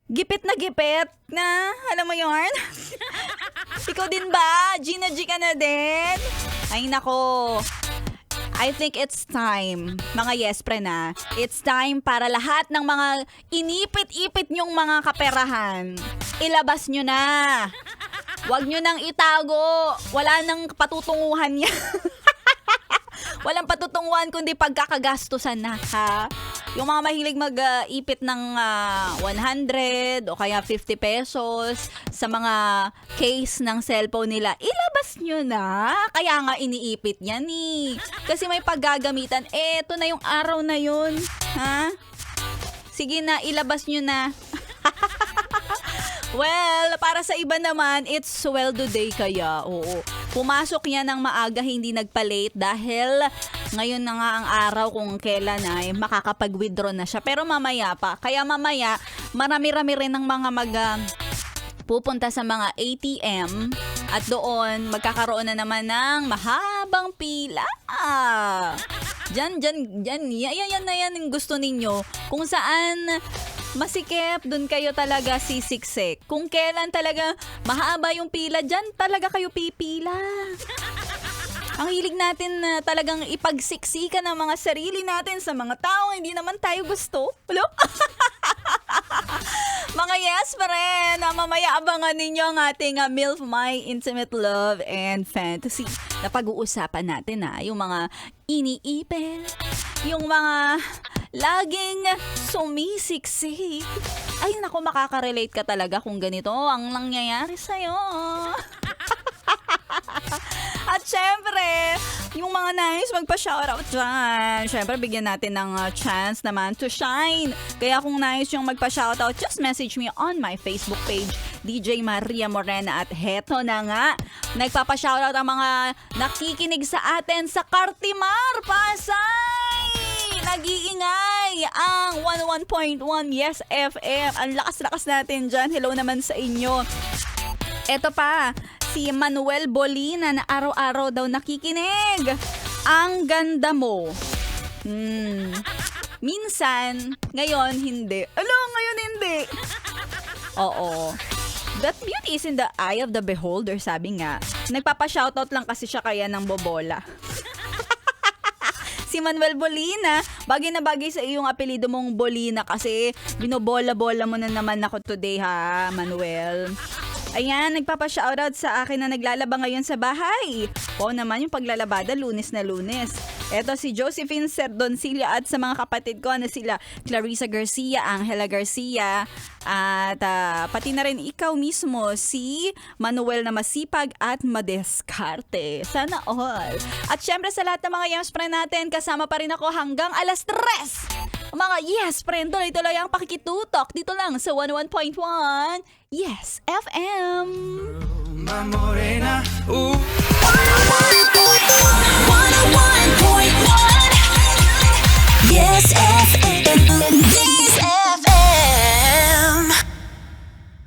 Gipit na, alam mo yun? Ikaw din ba? Gina G ka na din? Ay nako, I think it's time, mga yes pre na, it's time para lahat ng mga inipit-ipit nyong mga kaperahan, ilabas nyo na. Huwag nyo nang itago. Wala nang patutunguhan yan. Walang patutunguhan kundi pagkakagastusan na, ha? Yung mga mahilig mag-ipit ng 100 o kaya 50 pesos sa mga case ng cellphone nila, ilabas nyo na. Kaya nga iniipit yan eh. Kasi may paggagamitan. Eto na yung araw na yun. Ha? Sige na, ilabas nyo na. Well, para sa iba naman, it's sweldo day kaya. Oo. Pumasok yan ng maaga, hindi nagpa-late dahil ngayon na nga ang araw kung kailan ay makakapag-withdraw na siya. Pero mamaya pa. Kaya mamaya, marami-rami rin ng mga pupunta sa mga ATM at doon magkakaroon na naman ng mahabang pila. Yan na yan yung gusto ninyo. Kung saan masikip, dun kayo talaga sisiksik. Kung kailan talaga mahaba yung pila, dyan talaga kayo pipila. Ang hilig natin na talagang ipagsiksikan ng mga sarili natin sa mga tao, hindi naman tayo gusto. Hello? Mga yes pa rin, mamaya abangan ninyo ang ating MILF My Intimate Love and Fantasy na pag-uusapan natin yung mga iniipit, yung mga laging sumisiksik. Ay naku, makaka-relate ka talaga kung ganito ang nangyayari sa'yo. At syempre, yung mga nice magpa-shoutout dyan. Syempre, bigyan natin ng chance naman to shine. Kaya kung nice yung magpa-shoutout, just message me on my Facebook page, DJ Maria Morena. At heto na nga, nagpapa-shoutout ang mga nakikinig sa atin sa Cartimar, Pasay! Nag-iingay ang 101.1 Yes FM. Ang lakas-lakas natin dyan. Hello naman sa inyo. Eto pa, si Manuel Bolina na araw-araw daw nakikinig. Ang ganda mo. Minsan, ngayon hindi. Ngayon hindi. Oo. That beauty is in the eye of the beholder, sabi nga. Nagpapa-shoutout lang kasi siya kaya ng bobola. Si Manuel Bolina, bagay na bagay sa iyong apelido mong Bolina kasi binobola-bola mo na naman ako today ha, Manuel. Ayan, nagpapa-shoutout sa akin na naglalaba ngayon sa bahay. Oo naman yung paglalabada, Lunes na Lunes. Eto si Josephine Serdoncilla at sa mga kapatid ko na sila Clarissa Garcia, Angela Garcia, at pati na rin ikaw mismo, si Manuel na masipag at madeskarte. Sana all. At syempre sa lahat ng mga yes friend natin, kasama pa rin ako hanggang alas 3. Mga yes friend, tuloy-tuloy ang pakikitutok dito lang sa 101.1 Yes FM. My morena, ooh. 101